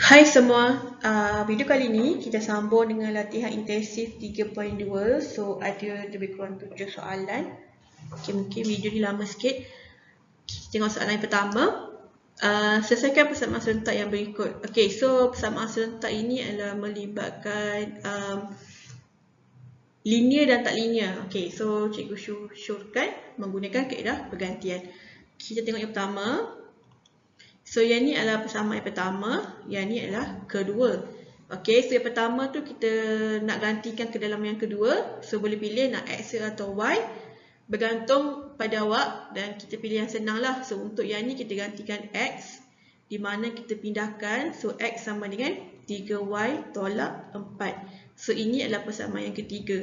Hai semua, video kali ni kita sambung dengan latihan intensif 3.2. So ada lebih kurang 7 soalan. Okay, mungkin video ni lama sikit. Kita tengok soalan yang pertama. Selesaikan persamaan serentak yang berikut. Okay, so persamaan serentak ini adalah melibatkan linear dan tak linear. Okay, so cikgu syorkan menggunakan kaedah pergantian. Kita tengok yang pertama. So yang ni adalah persamaan yang pertama, yang ni adalah kedua. Okey, so yang pertama tu kita nak gantikan ke dalam yang kedua. So boleh pilih nak X atau Y, bergantung pada awak, dan kita pilih yang senang lah. So untuk yang ni kita gantikan X, di mana kita pindahkan. So X sama dengan 3Y tolak 4. So ini adalah persamaan yang ketiga.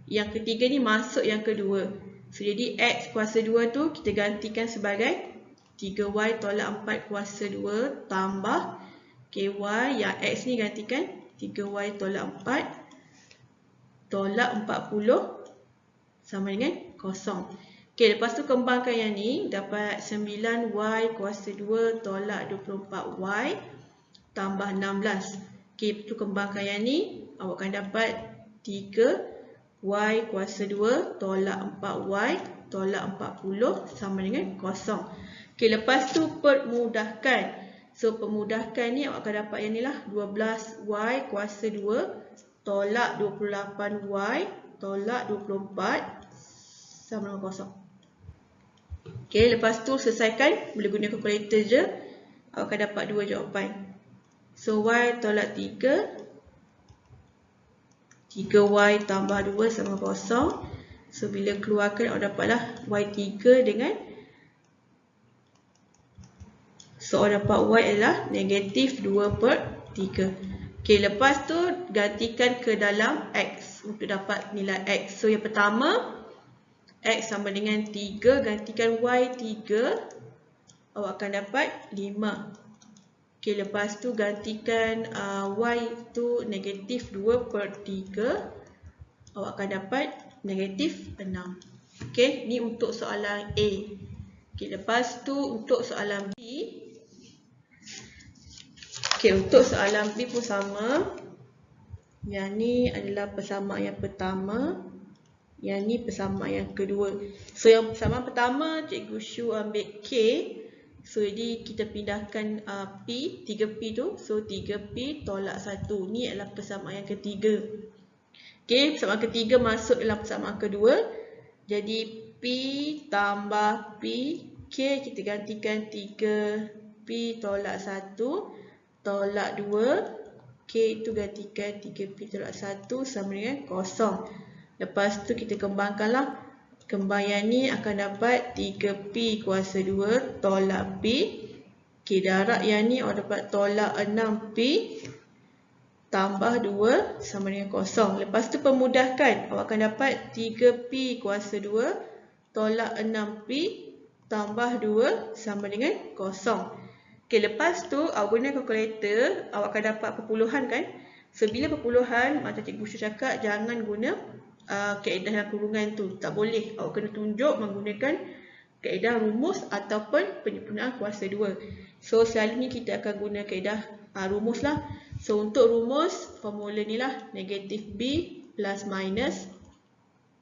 Yang ketiga ni masuk yang kedua. So jadi X kuasa 2 tu kita gantikan sebagai 3Y tolak 4 kuasa 2 tambah KY, yang X ni gantikan 3Y tolak 4 tolak 40 sama dengan 0. Okay, lepas tu kembangkan yang ni, dapat 9Y kuasa 2 tolak 24Y tambah 16. Okay, tu kembangkan yang ni, awak akan dapat 3Y kuasa 2 tolak 4Y tolak 40 sama dengan 0. Okay, lepas tu permudahkan. So permudahkan ni awak akan dapat yang ni lah, 12Y kuasa 2 tolak 28Y tolak 24 sama dengan 0. Okay, lepas tu selesaikan, boleh guna kalkulator je. Awak akan dapat dua jawapan. So Y tolak 3, 3Y tambah 2 sama 0. So bila keluarkan awak dapatlah Y3 dengan, so awak dapat Y adalah negatif 2/3. Okay, lepas tu gantikan ke dalam X untuk dapat nilai X. So yang pertama, X sama dengan 3, gantikan Y 3, awak akan dapat 5. Okay, lepas tu gantikan Y tu negatif 2/3, awak akan dapat negatif 6. Okay, ni untuk soalan A. Okay, lepas tu untuk soalan B. Okay, untuk soalan B pun sama. Yang ni adalah persamaan yang pertama, yang ni persamaan yang kedua. So yang persamaan pertama, cikgu Shu ambil K. So jadi kita pindahkan P, 3P tu. So 3P tolak 1. Ni adalah persamaan yang ketiga. Okay, persamaan ketiga masuk dalam persamaan kedua. Jadi P tambah P, K kita gantikan 3P tolak 1 tolak 2, K itu gantikan 3P tolak 1 sama dengan 0. Lepas tu kita kembangkanlah. Kembang yang ni akan dapat 3P kuasa 2 tolak P. K darab yang ni awak dapat tolak 6P tambah 2 sama dengan 0. Lepas tu pemudahkan. Awak akan dapat 3P kuasa 2 tolak 6P tambah 2 sama dengan 0. Okay, lepas tu awak guna kalkulator, awak akan dapat perpuluhan kan. So bila perpuluhan, macam cikgu Shu cakap, jangan guna kaedah yang kurungan tu. Tak boleh. Awak kena tunjuk menggunakan kaedah rumus ataupun penyempurnaan kuasa 2. So selalunya kita akan guna kaedah rumus lah. So untuk rumus, formula ni lah, negatif B plus minus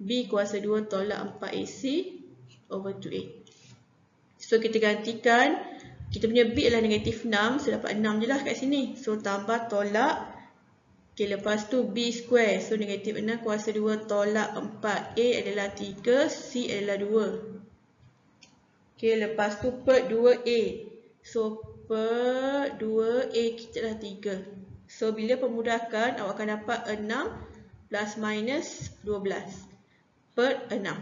B kuasa 2 tolak 4AC over 2A. So kita gantikan. Kita punya B adalah negatif 6, so dapat 6 je lah kat sini. So tambah tolak. Okay, lepas tu B square. So negatif 6 kuasa 2 tolak 4. A adalah 3, C adalah 2. Okay, lepas tu per 2A. So per 2A kita dah 3. So bila pemudahkan, awak akan dapat 6 plus minus 12 per 6.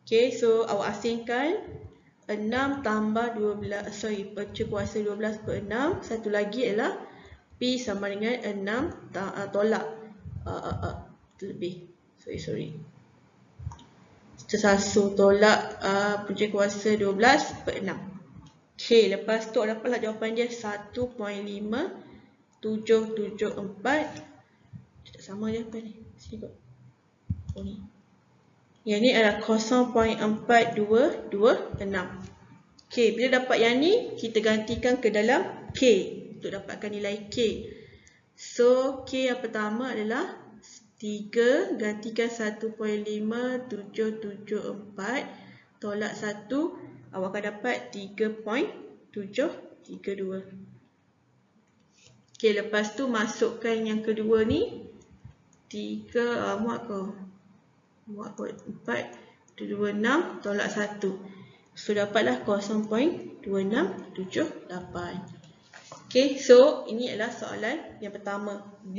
Okay, so awak asingkan 6 tambah 12, pecah kuasa 12 per 6. Satu lagi adalah P sama dengan 6 tolak lebih. Sorry. Tersasul tolak pecah kuasa 12 per 6. Okay, lepas tu dapatlah jawapan dia 1.5774. Tak sama jawapan ni. Sini kot. Oh ni. Yang ni adalah 0.4226. Okay, bila dapat yang ni, kita gantikan ke dalam K. untuk dapatkan nilai K. So, K yang pertama adalah 3 gantikan 1.5774 tolak 1, awak akan dapat 3.732. Okey, lepas tu masukkan yang kedua ni 3 muat ke? Muat kot 426 tolak 1. So dapatlah 0.2678. Okey, so ini adalah soalan yang pertama, B.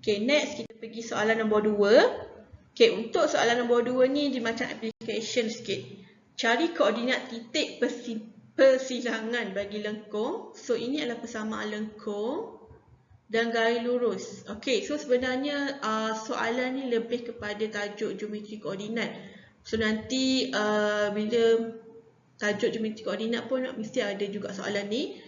Okey, next kita pergi soalan nombor 2. Okey, untuk soalan nombor 2 ni dia macam application sikit. Cari koordinat titik persilangan bagi lengkung. So ini adalah persamaan lengkung dan garis lurus. Okey, so sebenarnya soalan ni lebih kepada tajuk geometri koordinat. So nanti bila tajuk geometri koordinat pun mesti ada juga soalan ni.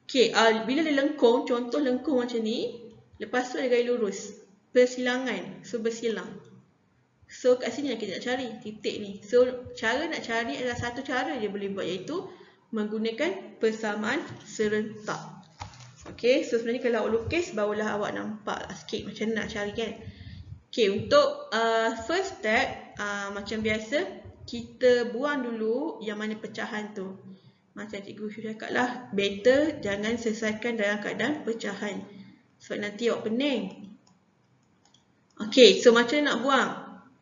Okey, bila ada lengkung, contoh lengkung macam ni, lepas tu ada garis lurus, persilangan, so bersilang. So kat sini kita nak cari titik ni. So cara nak cari adalah satu cara je boleh buat, iaitu menggunakan persamaan serentak. Okey, so sebenarnya kalau awak lukis barulah awak nampak sikit macam mana nak cari kan. Okey, untuk first step macam biasa kita buang dulu yang mana pecahan tu. Macam cikgu Syu cakap lah, better jangan selesaikan dalam keadaan pecahan sebab nanti awak pening. Okey, so macam mana nak buang?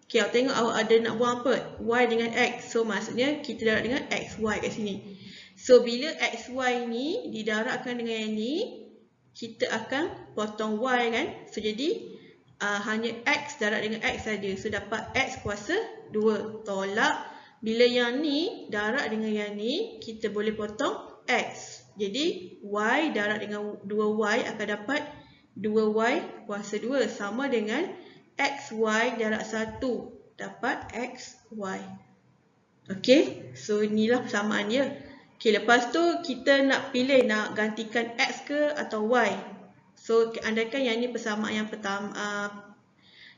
Okey, awak tengok awak ada nak buang apa? Y dengan X. So maksudnya kita darab dengan XY kat sini. So bila XY ni didarabkan dengan yang ni, kita akan potong Y kan. So jadi hanya X darab dengan X saja. So dapat X kuasa 2 tolak. Bila yang ni darab dengan yang ni, kita boleh potong X. Jadi Y darab dengan 2Y akan dapat 2Y kuasa 2 sama dengan XY darab 1 dapat XY. Okey, so inilah persamaan dia. Okey, lepas tu kita nak pilih nak gantikan X ke atau Y. So andaikan yang ni persamaan yang pertama,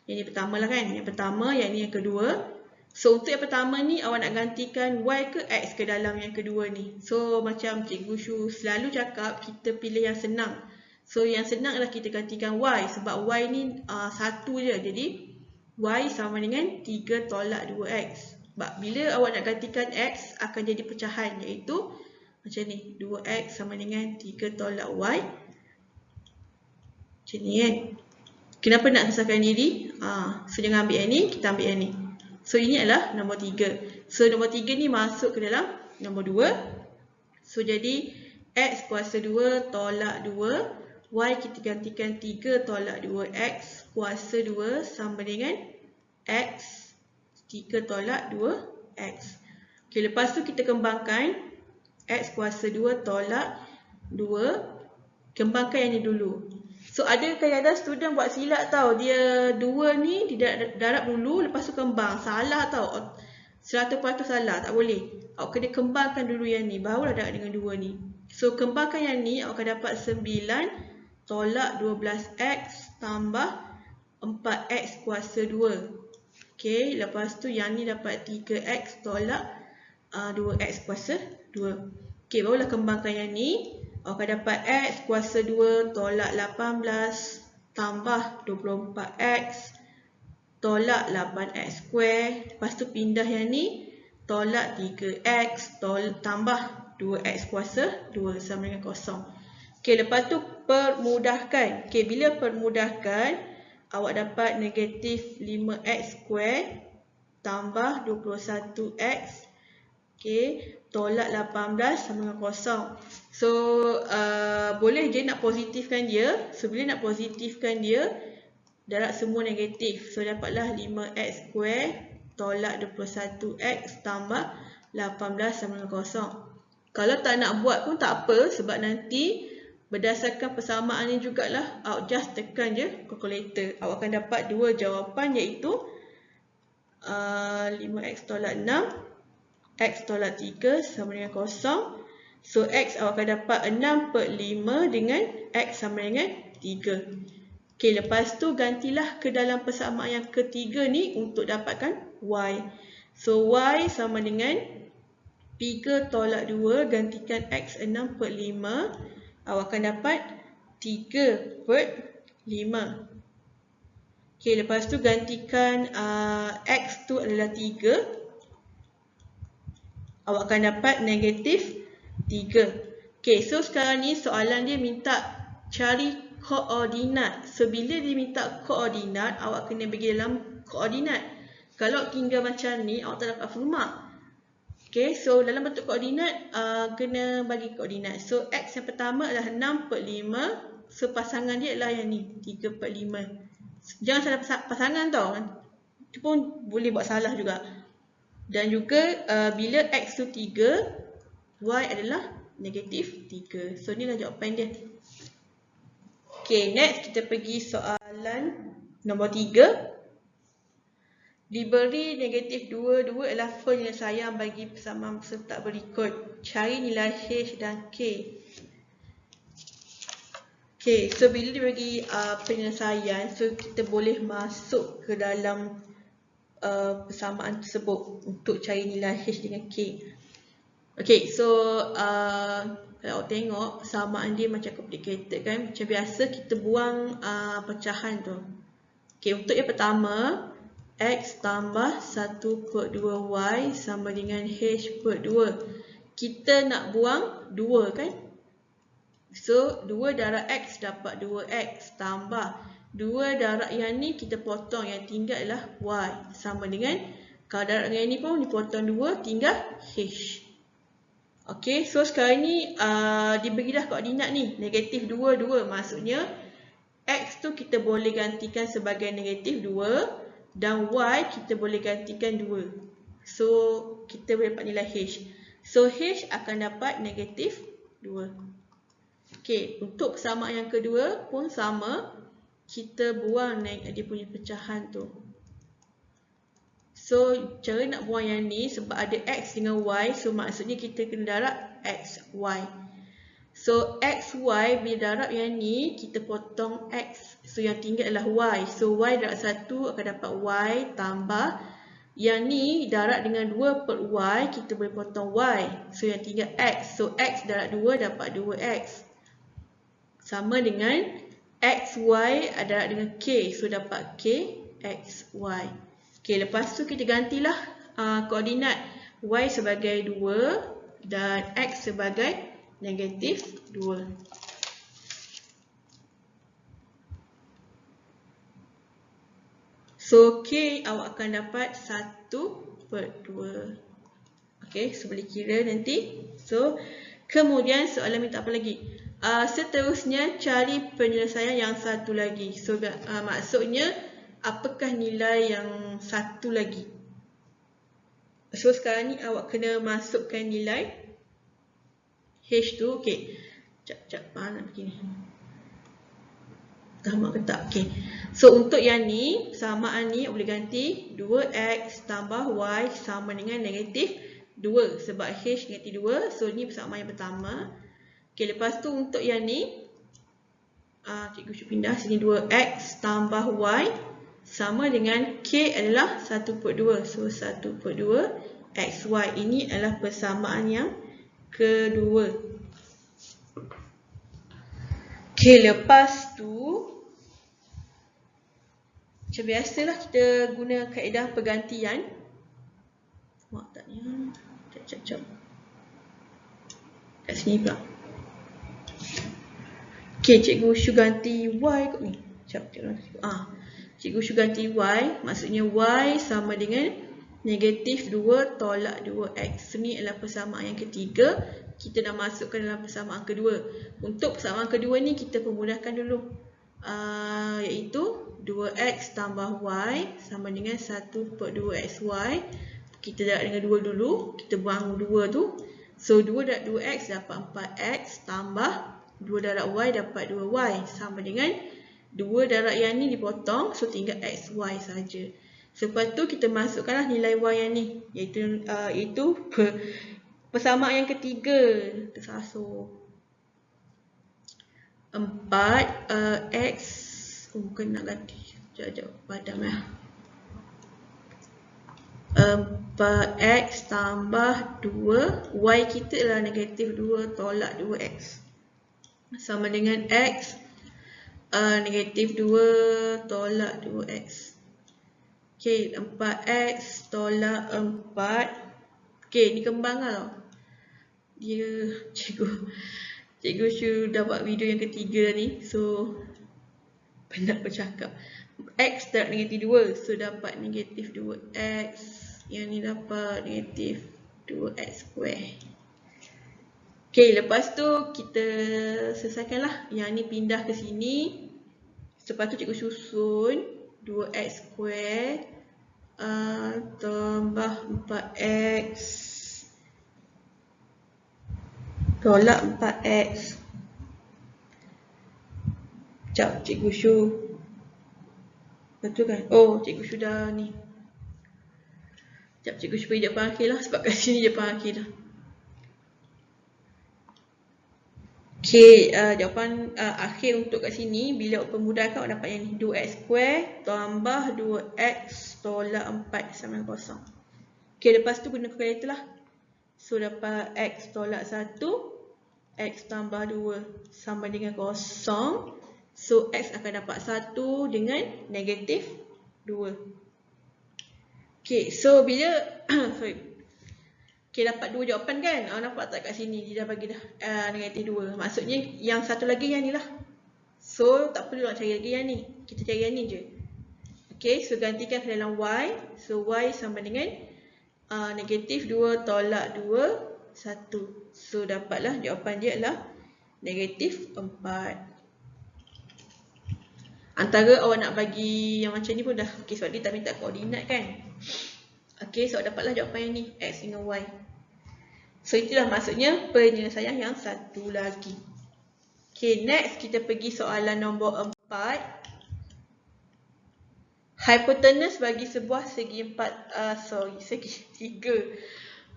yang ni pertama lah kan, yang pertama, yang ni yang kedua. So untuk yang pertama ni awak nak gantikan Y ke X ke dalam yang kedua ni. So macam cikgu Syu selalu cakap, kita pilih yang senang. So yang senang adalah kita gantikan Y sebab Y ni satu je. Jadi Y sama dengan 3 tolak 2X. Sebab bila awak nak gantikan X akan jadi pecahan, iaitu macam ni, 2X sama dengan 3 tolak Y. Macam ni kan. Kenapa nak selesaikan diri? So jangan ambil yang ni, kita ambil yang ni. So ini adalah nombor 3. So nombor 3 ni masuk ke dalam nombor 2. So jadi X kuasa 2 tolak 2. Y kita gantikan 3 tolak 2X kuasa 2 sama dengan X 3 tolak 2X. Okay, lepas tu kita kembangkan X kuasa 2 tolak 2. Kembangkan yang ni dulu. So ada kadang-kadang student buat silap tau. Dia 2 ni didarab dulu lepas tu kembang. Salah tau. 100% salah. Tak boleh. Awak kena kembangkan dulu yang ni. Barulah darab dengan 2 ni. So kembangkan yang ni awak akan dapat 9 tolak 12X tambah 4X kuasa 2. Okay. Lepas tu yang ni dapat 3X tolak 2X kuasa 2. Okay. Barulah kembangkan yang ni. Awak akan dapat X kuasa 2 tolak 18 tambah 24X tolak 8X square. Lepas tu pindah yang ni, tolak 3X tambah 2X kuasa 2 sama dengan 0. Okay, lepas tu permudahkan. Okay, bila permudahkan, awak dapat negatif 5X square tambah 21X. Okay, tolak 18 sama dengan 0. So, boleh je nak positifkan dia. So, bila nak positifkan dia, darab semua negatif. So, dapatlah 5X square tolak 21X tambah 18 sama dengan 0. Kalau tak nak buat pun tak apa. Sebab nanti berdasarkan persamaan ni jugalah, awak just tekan je calculator. Awak akan dapat dua jawapan, iaitu 5X tolak 6. X tolak 3 sama dengan 0. So X awak akan dapat 6 per 5 dengan X sama dengan 3. Okay, lepas tu gantilah ke dalam persamaan yang ketiga ni untuk dapatkan Y. So Y sama dengan 3 tolak 2 gantikan X 6 per 5 awak akan dapat 3/5. Okey, lepas tu gantikan X tu adalah 3. Awak akan dapat negatif 3. Okey, so sekarang ni soalan dia minta cari koordinat. So, bila dia minta koordinat, awak kena bagi dalam koordinat. Kalau tinggal macam ni, awak tak dapat full mark. Okey, so dalam bentuk koordinat, kena bagi koordinat. So, X yang pertama adalah 6/5. So, pasangan dia adalah yang ni, 3/5. Jangan salah pasangan tau. Itu pun boleh buat salah juga. Dan juga bila X tu 3, Y adalah negatif 3. So, inilah jawapan dia. Okay, next kita pergi soalan nombor 3. Diberi negatif 2, 2 adalah penyelesaian bagi persamaan serta berikut. Cari nilai H dan K. Okay, so bila diberi penyelesaian, so kita boleh masuk ke dalam persamaan tersebut untuk cari nilai H dengan K. Okay, so kalau awak tengok persamaan dia macam complicated kan. Macam biasa kita buang pecahan tu. Okay, untuk yang pertama, X tambah 1/2Y sama dengan H/2. Kita nak buang 2 kan? So, 2 darab X dapat 2X tambah 2 darab yang ni kita potong, yang tinggal adalah Y sama dengan, kalau darab yang ni pun dipotong 2 tinggal H. Okay, so sekarang ni diberilah koordinat ni negatif 2, 2. Maksudnya X tu kita boleh gantikan sebagai negatif 2 dan Y kita boleh gantikan 2. So, kita boleh dapat nilai H. So, H akan dapat negatif 2. Okey, untuk persamaan yang kedua pun sama. Kita buang dia punya pecahan tu. So, cara nak buang yang ni sebab ada X dengan Y. So, maksudnya kita kena darab X, Y. So, X, Y bila darab yang ni kita potong X. So, yang tinggal adalah Y. So, Y darab 1 akan dapat Y tambah yang ni darab dengan 2/Y, kita boleh potong Y. So, yang tinggal X. So, X darab 2 dapat 2X. Sama dengan X, Y darab dengan K. So, dapat K, X, Y. Okay, lepas tu kita gantilah koordinat Y sebagai 2 dan X sebagai negatif 2. So, K awak akan dapat 1/2. Okay, so boleh kira nanti. So, kemudian soalan minta apa lagi? Seterusnya, cari penyelesaian yang satu lagi. So, maksudnya, apakah nilai yang satu lagi? So, sekarang ni awak kena masukkan nilai H tu. Okay, sekejap, nak begini. Sama ke tak? Okay. So, untuk yang ni, persamaan ni boleh ganti 2X tambah Y sama dengan negatif 2. Sebab H negatif 2. So, ni persamaan yang pertama. Okay, lepas tu untuk yang ni, cikgu should pindah sini 2X tambah Y sama dengan K adalah 1/2. So, 1/2 XY. Ini adalah persamaan yang kedua. Okay, lepas tu macam biasalah kita guna kaedah pergantian. Mak taknya. Sekejap. Kat sini pula. Okay, cikgu should ganti Y kot ni. Cikgu should ganti Y. Maksudnya Y sama dengan negatif 2 tolak 2X. Ini adalah persamaan yang ketiga. Kita dah masukkan dalam persamaan kedua. Untuk persamaan kedua ni kita permudahkan dulu. Iaitu 2X tambah Y sama dengan 1/2XY. Kita darab dengan 2 dulu. Kita buang 2 tu. So, 2 darab 2X dapat 4X tambah 2 darab Y dapat 2Y. Sama dengan 2 darab yang ni dipotong. So, tinggal XY saja. So, lepas tu kita masukkanlah nilai Y yang ni. Iaitu persamaan yang ketiga. Tersasar. 4X. Bukan nak ganti. Sekejap. Padam lah. 4X tambah 2. Y kita adalah negatif 2 tolak 2X. sama dengan X negatif 2 tolak 2X. Okay, 4X tolak 4. Okay, ni kembang lah. Dia, cikgu sudah buat video yang ketiga ni. So, penat bercakap. X tolak negatif 2. So, dapat negatif 2X. Yang ni dapat negatif 2X square. Okay, lepas tu kita selesaikanlah. Yang ni pindah ke sini. Lepas tu cikgu susun 2X square tambah 4X tolak 4X. Sekejap, cikgu Syu. Betul kan? Oh, cikgu Syu dah ni. Sekejap, cikgu Syu pergi depan akhir lah. Sebab kat sini depan akhir lah. Okay, jawapan akhir untuk kat sini, bila pemudahkan awak dapat yang ni 2x square tambah 2x tolak 4 sama dengan kosong. Okay, lepas tu guna kalkulator lah. So, dapat x tolak 1, x tambah 2 sama dengan kosong. So, x akan dapat 1 dengan negatif 2. Okay, so bila, sorry. Okay, dapat 2 jawapan kan? Nampak tak kat sini? Dia dah bagi dah negatif 2. Maksudnya yang satu lagi yang ni lah. So, tak perlu nak cari lagi yang ni. Kita cari yang ni je. Okay, so gantikan ke dalam y. So, y sama dengan negatif 2 tolak 2, 1. So, dapatlah jawapan dia adalah negatif 4. Antara awak nak bagi yang macam ni pun dah. Okay, sebab dia tak minta koordinat kan? Okay, so dapatlah jawapan yang ni. X dengan Y. So, itulah maksudnya penyelesaian yang satu lagi. Okay, next kita pergi soalan nombor 4. Hypotenuse bagi sebuah segi 3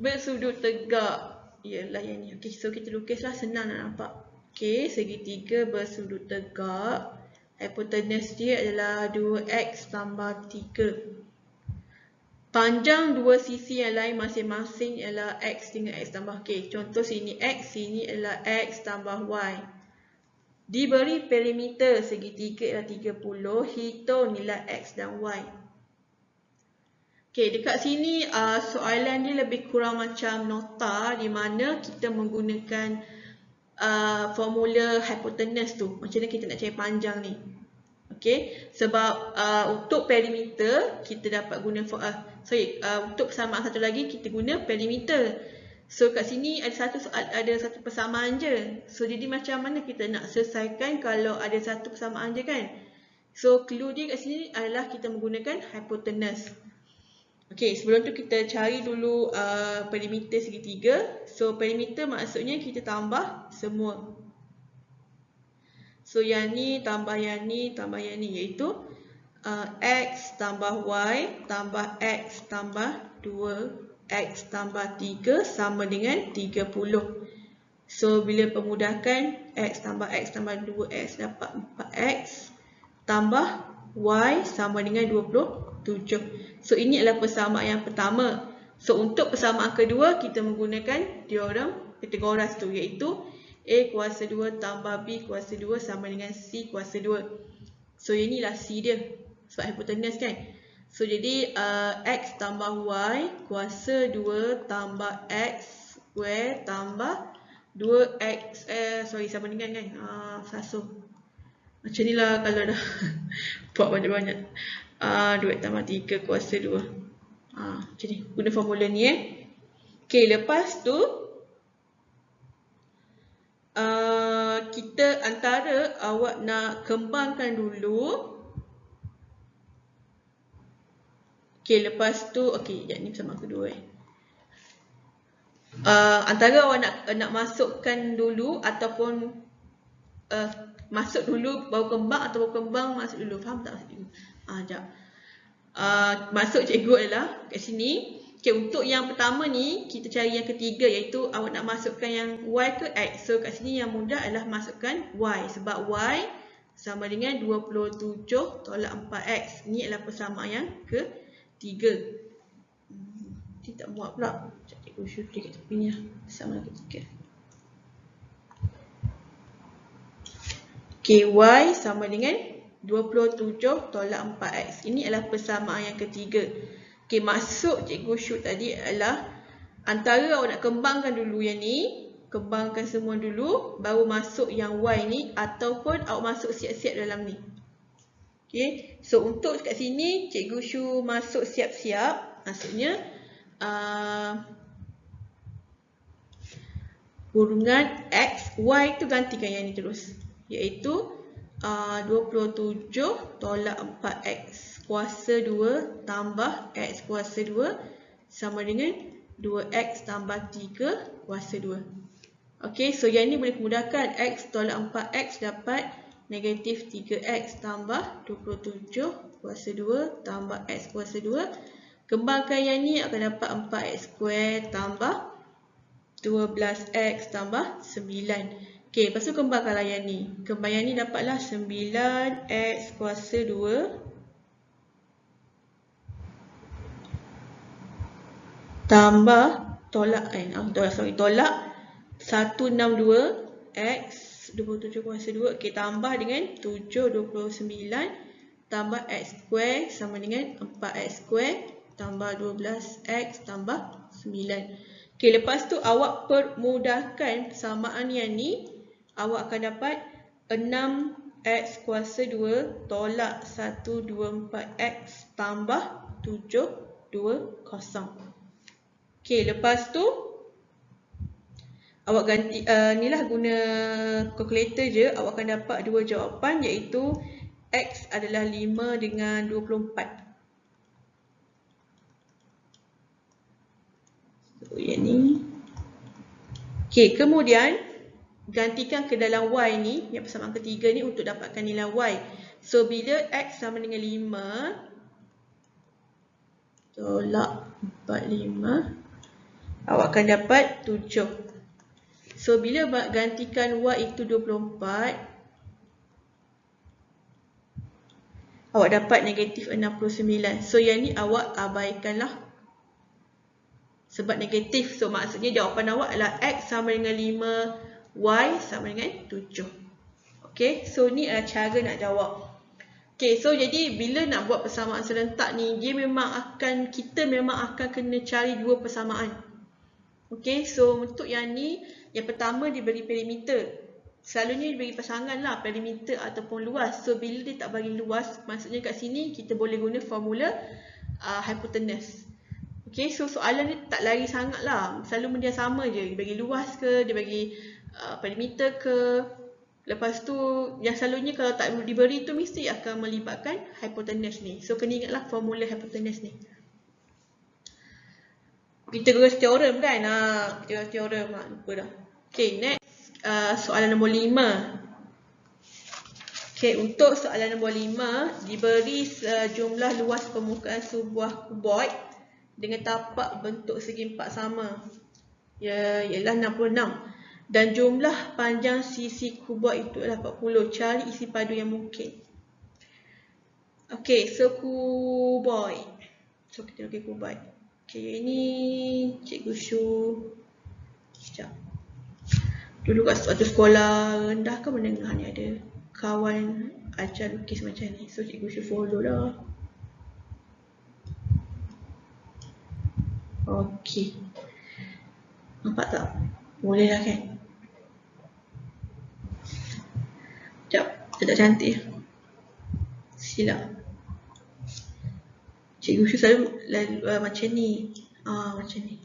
bersudut tegak. Ialah yang ni. Okay, so kita lukislah, senang nak nampak. Okay, segi 3 bersudut tegak. Hypotenuse dia adalah 2x tambah 3. Panjang dua sisi yang lain masing-masing ialah x dengan x tambah k. Contoh sini x, sini adalah x tambah y. Diberi perimeter segitiga ialah 30, hitung nilai x dan y. Okay, dekat sini soalan dia lebih kurang macam nota di mana kita menggunakan formula hypotenuse tu. Macam mana kita nak cari panjang ni. Okay, sebab untuk perimeter kita dapat guna untuk persamaan satu lagi kita guna perimeter. So kat sini ada satu persamaan je. So jadi macam mana kita nak selesaikan kalau ada satu persamaan je kan? So clue dia kat sini adalah kita menggunakan hypotenuse. Okay, sebelum tu kita cari dulu perimeter segitiga. So perimeter maksudnya kita tambah semua. So yang ni tambah yang ni tambah yang ni, iaitu x tambah y tambah x tambah 2 x tambah 3 sama dengan 30. So bila pemudahkan x tambah 2x dapat 4x tambah y sama dengan 27. So ini adalah persamaan yang pertama. So untuk persamaan kedua kita menggunakan teorem Pythagoras tu, iaitu A kuasa 2 tambah B kuasa 2 sama dengan C kuasa 2. So inilah C dia. Sebab hypotenuse kan. So jadi X tambah Y kuasa 2 tambah X square tambah 2X sama dengan kan. Sasuh. Macam ni lah kalau dah buat banyak-banyak. 2 tambah 3 kuasa 2. Macam ni. Guna formula ni Okay, lepas tu kita antara awak nak kembangkan dulu. Okay, lepas tu ni bersama kedua antara awak nak masukkan dulu ataupun masuk dulu baru kembang atau baru kembang masuk dulu. Faham tak maksud cikgu? Sekejap. Masuk cikgu adalah kat sini. Okay, untuk yang pertama ni kita cari yang ketiga, iaitu awak nak masukkan yang y ke x. So kat sini yang mudah adalah masukkan y, sebab y sama dengan 27 tolak 4x. Ni adalah persamaan yang ketiga. Dia tak muat pula. Cikgu shoot dia kat tepi ni lah. Sama dengan ketiga. Okay, Y sama dengan 27 tolak 4X. Ini adalah persamaan yang ketiga. Okay, maksud Cikgu Syu tadi adalah antara awak nak kembangkan dulu yang ni, kembangkan semua dulu, baru masuk yang Y ni, ataupun awak masuk siap-siap dalam ni. Okay, so untuk kat sini Cikgu Syu masuk siap-siap, maksudnya kurungan X, Y tu gantikan yang ni terus, iaitu 27 tolak 4X kuasa 2 tambah X kuasa 2 sama dengan 2X tambah 3 kuasa 2. Okey, so yang ni boleh mudahkan. X tolak 4X dapat negatif 3X tambah 27 kuasa 2 tambah X kuasa 2. Kembangkan yang ni akan dapat 4X square tambah 12X tambah 9. Okey, lepas tu kembangkanlah yang ni. Kembang yang ni dapatlah 9X kuasa 2 tambah tolak 162X 27 kuasa 2. Okey, tambah dengan 729 tambah X square sama dengan 4X square tambah 12X tambah 9. Okey, lepas tu awak permudahkan persamaan yang ni. Awak akan dapat 6X kuasa 2 tolak 124X tambah 720. Okey, lepas tu awak ganti, inilah guna kalkulator je, awak akan dapat dua jawapan, iaitu X adalah 5 dengan 24. So, yang ni. Okey, kemudian gantikan ke dalam Y ni, yang persamaan ketiga ni untuk dapatkan nilai Y. So, bila X sama dengan 5 tolak 45, awak akan dapat 7. So, bila gantikan Y itu 24, awak dapat negatif 69. So, yang ni awak abaikanlah sebab negatif. So, maksudnya jawapan awak adalah X sama dengan 5, Y sama dengan 7. Okay, so ni adalah cara nak jawab. Okay, so jadi bila nak buat persamaan serentak ni, kita memang akan kena cari dua persamaan. Okay, so untuk yang ni, yang pertama diberi perimeter. Selalunya diberi pasangan lah, perimeter ataupun luas. So bila dia tak bagi luas, maksudnya kat sini kita boleh guna formula hypotenuse. Okay, so soalan ni tak lari sangat lah. Selalu benda sama je. Dia bagi luas ke, dia bagi perimeter ke. Lepas tu yang selalunya kalau tak diberi tu mesti akan melibatkan hypotenuse ni. So kena ingatlah formula hypotenuse ni. Pythagoras theorem kan? Pythagoras theorem lah, lupa dah. Okay, next soalan nombor 5. Okay, untuk soalan nombor 5, diberi sejumlah luas permukaan sebuah kuboid dengan tapak bentuk segi empat sama, ialah 66. Dan jumlah panjang sisi kuboid itu adalah 40. Cari isi padu yang mungkin. Okay, so kuboid. So kita nak kuboid. Okay, ini Cikgu Syu. Sekejap. Dulu kat suatu sekolah rendah ke menengah ni ada kawan ajar lukis macam ni. So Cikgu Syu follow lah. Okay. Nampak tak? Boleh lah kan? Sekejap, tak cantik. Silap. Cikgu Syu selalu macam ni. Macam ni.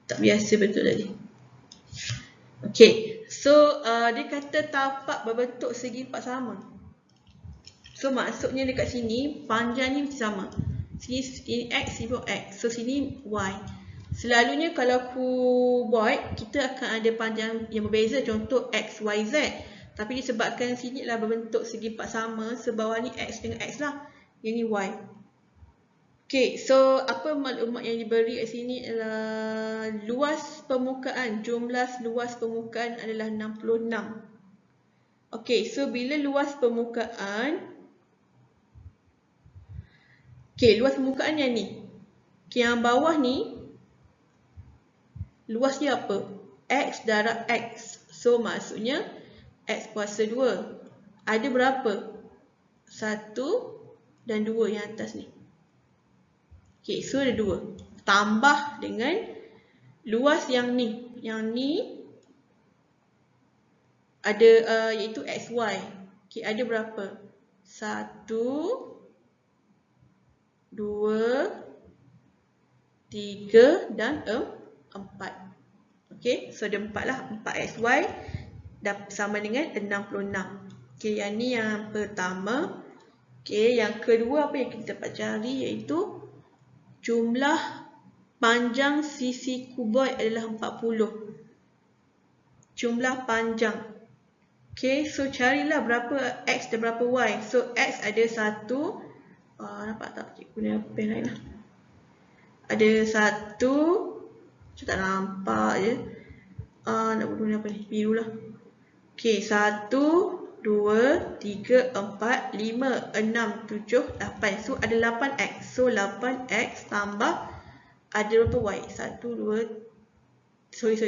Tak biasa betul tadi. Okay. So, dia kata tapak berbentuk segi empat sama. So, maksudnya dekat sini, panjang ni mesti sama. Sini X, sini X. So, sini Y. Selalunya kalau kuboid, kita akan ada panjang yang berbeza. Contoh X, Y, Z. Tapi disebabkan sini adalah berbentuk segi empat sama, sebawah ni X dengan X lah. Yang ni Y. Okay, so apa maklumat yang diberi kat sini adalah luas permukaan. Jumlah luas permukaan adalah 66. Okay, so bila luas permukaan, okay, luas permukaan yang ni. Okay, yang bawah ni, luas dia apa? X darab X. So maksudnya X kuasa 2. Ada berapa? 1 dan 2 yang atas ni. Okay, so ada 2. Tambah dengan luas yang ni. Yang ni ada iaitu XY. Okay, ada berapa? 1, 2, 3 dan 4. Okay, so ada 4 lah. 4XY sama dengan 66. Okay, yang ni yang pertama. Okay, yang kedua apa yang kita dapat cari iaitu jumlah panjang sisi kuboid adalah 40. Jumlah panjang. Okay, so carilah berapa X dan berapa Y. So X ada 1. Nampak tak? Cikgu guna pen lain lah. Ada 1. Saya tak nampak je. Nak guna apa ni? Biru lah. Okay, 1, 2, 3, 4, 5, 6, 7, 8. So ada 8X. So 8X tambah ada berapa Y? 1, 2, 1, 2,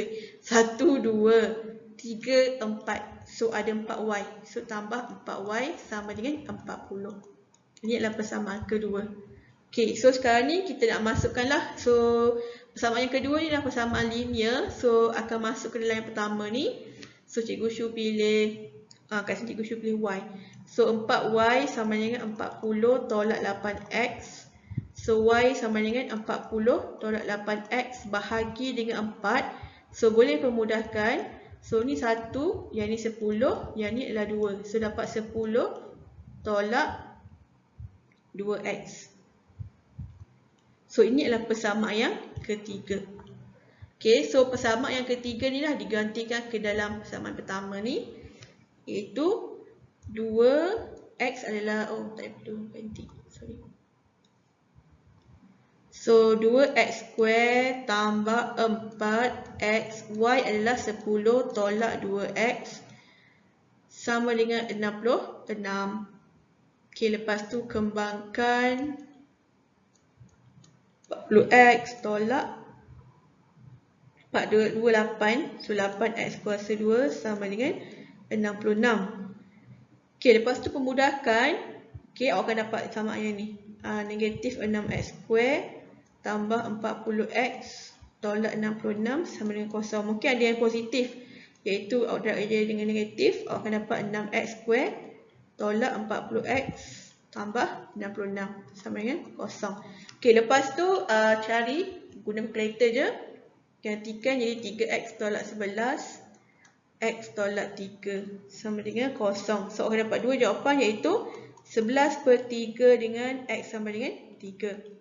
3, 4. So ada 4Y. So tambah 4Y sama dengan 40. Ini adalah persamaan kedua. Okay, so sekarang ni kita nak masukkanlah. So persamaan yang kedua ni adalah persamaan linear. So akan masuk ke dalam yang pertama ni. So Cikgu Shu pilih kat sini Cikgu Shu pilih Y. So 4Y sama dengan 40 tolak 8X. So Y sama dengan 40 tolak 8X bahagi dengan 4. So boleh permudahkan. So ni 1, yang ni 10, yang ni adalah 2. So dapat 10 tolak 2X. So ini adalah persamaan yang ketiga. Okay, so persamaan yang ketiga ni lah digantikan ke dalam persamaan pertama ni, iaitu 2X adalah, tak perlu ganti, sorry. So 2X square tambah 4X, Y adalah 10 tolak 2X sama dengan 66. Okay, lepas tu kembangkan 40X tolak 4, 2, 8. So 8X kuasa 2 sama dengan 66. Okay, lepas tu pemudahkan. Okay, awak akan dapat persamaan yang ni. Negatif 6X square tambah 40X tolak 66 sama dengan kosong. Mungkin ada yang positif, iaitu awak darab dia dengan negatif. Awak akan dapat 6X square tolak 40X tambah 66 sama dengan kosong. Okay, lepas tu cari guna kalkulator je. Gantikan jadi 3X tolak 11 X tolak 3 sama dengan kosong. So awak dapat dua jawapan, iaitu 11/3 dengan X sama dengan 3.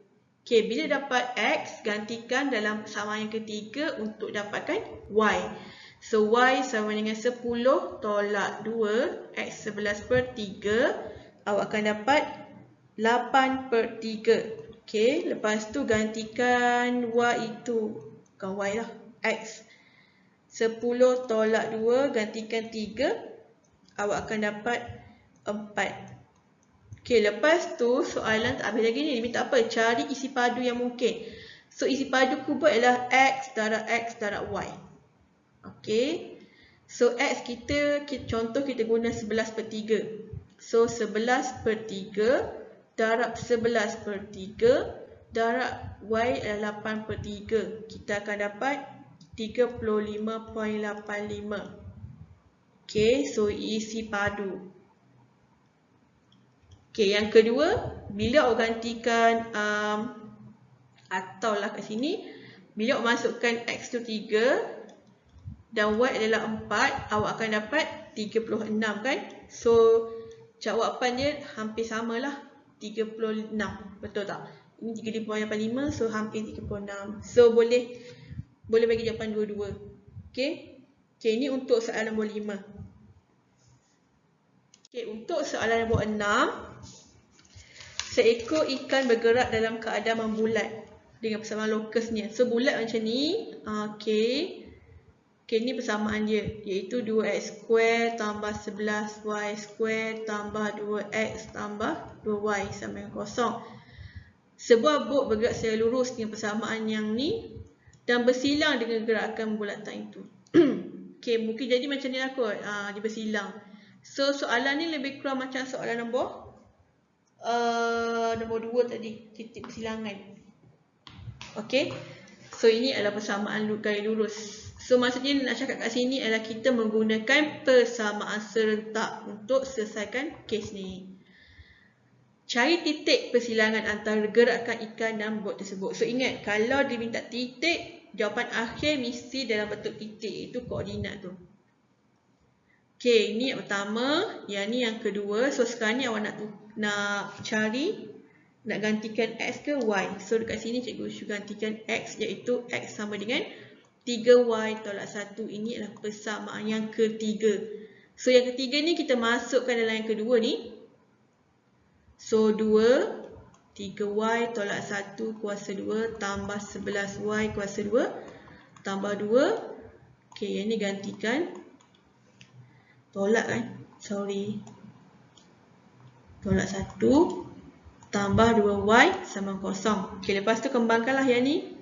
Okay, bila dapat X, gantikan dalam persamaan yang ketiga untuk dapatkan Y. So Y sama dengan 10 tolak 2 X 11/3. Awak akan dapat 8/3. Okay, lepas tu gantikan Y itu, bukan Y lah, X. 10 tolak 2, gantikan 3. Awak akan dapat 4. Okay, lepas tu soalan tak habis lagi ni. Dia minta apa? Cari isi padu yang mungkin. So isi padu kuboid adalah X darab X darab Y. Okay. So X kita contoh kita guna 11/3. So 11/3 darab 11/3 darab Y adalah 8/3. Kita akan dapat 35.85. Okay, so isi padu. Okay, yang kedua, bila awak gantikan ataulah kat sini, bila awak masukkan X tu 3 dan Y adalah 4, awak akan dapat 36 kan? So jawapan dia hampir samalah, 36. Betul tak? Ini 35.85, so hampir 36. So boleh bagi jawapan dua-dua. Okay? Okay, ini untuk soalan nombor 5. Okay, untuk soalan nombor 6, seekor ikan bergerak dalam keadaan membulat dengan persamaan lokusnya. So bulat macam ni. Okay, ni persamaan dia, iaitu 2X square tambah 11Y square tambah 2X tambah 2Y sama dengan kosong. Sebuah bot bergerak secara lurus dengan persamaan yang ni dan bersilang dengan gerakan bulatan itu. Okay, mungkin jadi macam ni lah kot. Dia bersilang. So, soalan ni lebih kurang macam soalan nombor 2 tadi. Titik persilangan. Okay. So, ini adalah persamaan gaya lurus. So, maksudnya nak cakap kat sini adalah kita menggunakan persamaan serentak untuk selesaikan kes ni. Cari titik persilangan antara gerakan ikan dan bot tersebut. So, ingat, kalau dia minta titik, jawapan akhir mesti dalam bentuk titik. Itu koordinat tu. Okay, ni yang pertama. Yang ni yang kedua. So, sekarang ni awak nak cari, nak gantikan X ke Y. So, dekat sini cikgu Syu gantikan X, iaitu X sama dengan 3Y tolak 1. Ini adalah persamaan yang ketiga. So, yang ketiga ni kita masukkan dalam yang kedua ni. So, 2, 3Y tolak 1 kuasa 2 tambah 11Y kuasa 2 tambah 2. Okay, yang ni gantikan. Tolak kan? Sorry. Tolak 1 tambah 2Y sama 0. Okay, lepas tu kembangkanlah yang ni.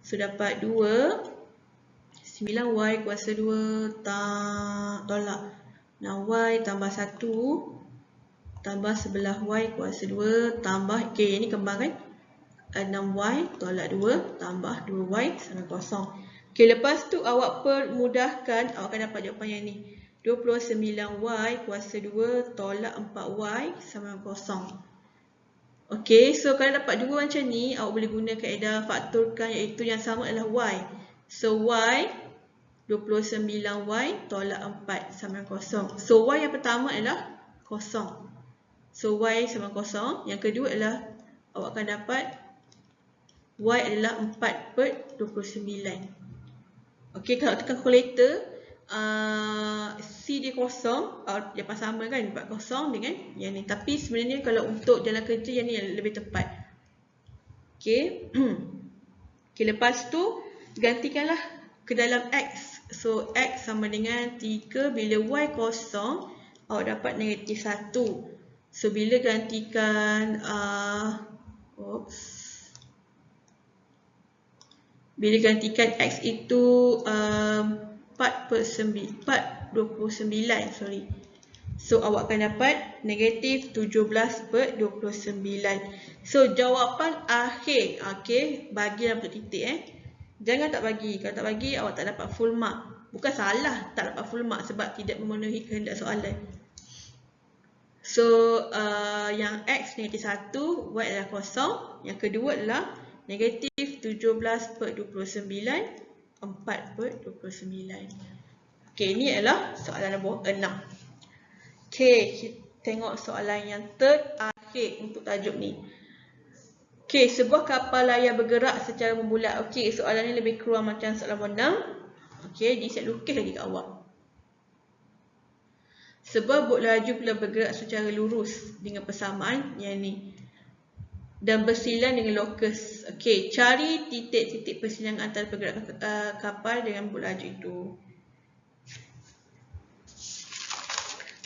So, dapat 2. 9Y kuasa 2 tolak 6Y tambah 1 tambah 11Y kuasa 2 tambah, okay, yang ni kembangkan 6Y tolak 2 tambah 2Y sama 0. Okay, lepas tu awak permudahkan, awak akan dapat jawapan yang ni. 29Y kuasa 2 tolak 4Y sama 0. Okay, so kalau dapat 2 macam ni, awak boleh guna kaedah faktorkan, iaitu yang sama adalah Y. So, Y 29Y tolak 4 sama 0. So, Y yang pertama adalah 0. So, Y sama 0. Yang kedua adalah awak akan dapat Y adalah 4/29. Okay, kalau tekan kalkulator, C dia kosong, dapat sama kan, 40 dengan yang ni. Tapi sebenarnya kalau untuk jalan kerja, yang ni yang lebih tepat. Okay. Okay, lepas tu gantikanlah ke dalam X. So, X sama dengan 3. Bila Y kosong, awak dapat negatif 1. So, bila gantikan bila gantikan X itu 4/29, sorry. So, awak akan dapat negatif 17/29. So, jawapan akhir, okay, bagi dalam bentuk titik. Jangan tak bagi. Kalau tak bagi, awak tak dapat full mark. Bukan salah tak dapat full mark sebab tidak memenuhi kehendak soalan. So, yang X negatif 1, Y adalah 0. Yang kedua adalah negatif 17/29, 4/29. Okay, ini adalah soalan nombor 6. Okay, kita tengok soalan yang terakhir untuk tajuk ni. Okay, sebuah kapal layar bergerak secara membulat. Okay, soalan ni lebih kurang macam soalan nombor 6. Okay, jadi saya lukis lagi kat awak. Sebuah bot laju pula bergerak secara lurus dengan persamaan yang ni dan bersilang dengan lokus. Okey, cari titik-titik persilangan antara pergerakan kapal dengan bot laju itu.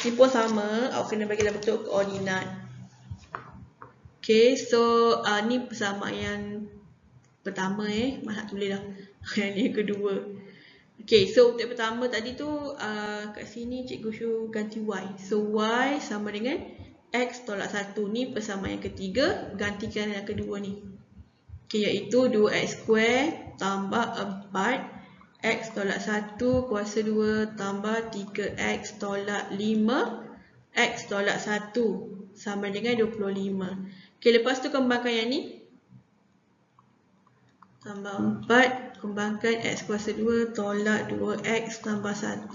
Ni pun sama, awak kena bagi dalam bentuk koordinat. Okey, so ni persamaan yang pertama Mak nak tulis dah. Yang ni yang kedua. Okay, so untuk yang pertama tadi tu kat sini cikgu Syu ganti Y. So, Y sama dengan X tolak 1. Ni persamaan yang ketiga. Gantikan yang kedua ni. Okay, iaitu 2X square tambah 4. X tolak 1 kuasa 2 tambah 3X tolak 5. X tolak 1 sama dengan 25. Okay, lepas tu kembangkan yang ni. Tambah 4, kembangkan X kuasa 2 tolak 2X tambah 1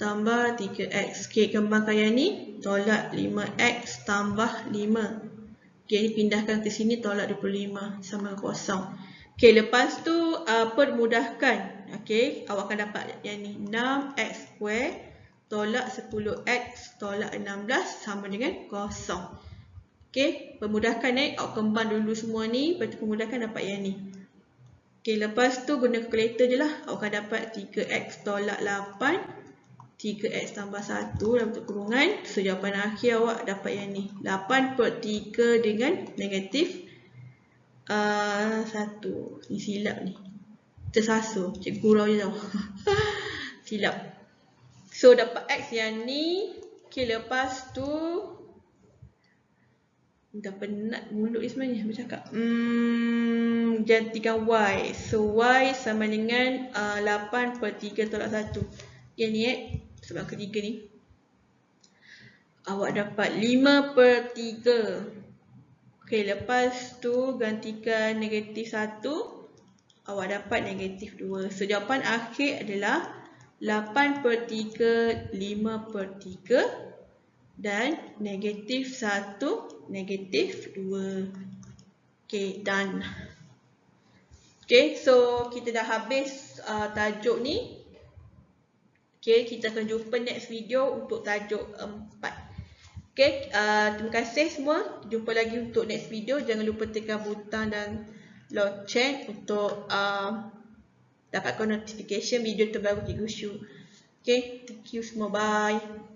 tambah 3X. Okay, kembangkan yang ni, tolak 5X tambah 5. Okay, pindahkan ke sini, tolak 25 sama 0. Okay, lepas tu permudahkan. Okay, awak akan dapat yang ni 6X square tolak 10X tolak 16 sama dengan 0. Okay, permudahkan awak kembang dulu semua ni, lepas tu permudahkan dapat yang ni. Okay, lepas tu guna kalkulator je lah. Awak akan dapat 3X tolak 8, 3X tambah 1 dalam bentuk kurungan. So, jawapan akhir awak dapat yang ni. 8/3 dengan negatif 1. Ni silap ni. Tersasul. Cikgu gurau je tau. Silap. So dapat X yang ni. Okay, lepas tu dah penat mulut ni sebenarnya bercakap. Gantikan Y. So Y sama dengan 8/3 tolak 1. Okay ni sebab ketiga ni. Awak dapat 5/3. Okay, lepas tu gantikan negatif 1. Awak dapat negatif 2. So jawapan akhir adalah 8/3, 5/3 dan negatif 1, negatif 2. Okay, done. Okay, so kita dah habis tajuk ni. Okay, kita akan jumpa next video untuk tajuk 4. Okay, terima kasih semua. Jumpa lagi untuk next video. Jangan lupa tekan butang dan lonceng untuk dapatkan notification video terbaru Cikgu Shu. Okay, thank you semua. Bye.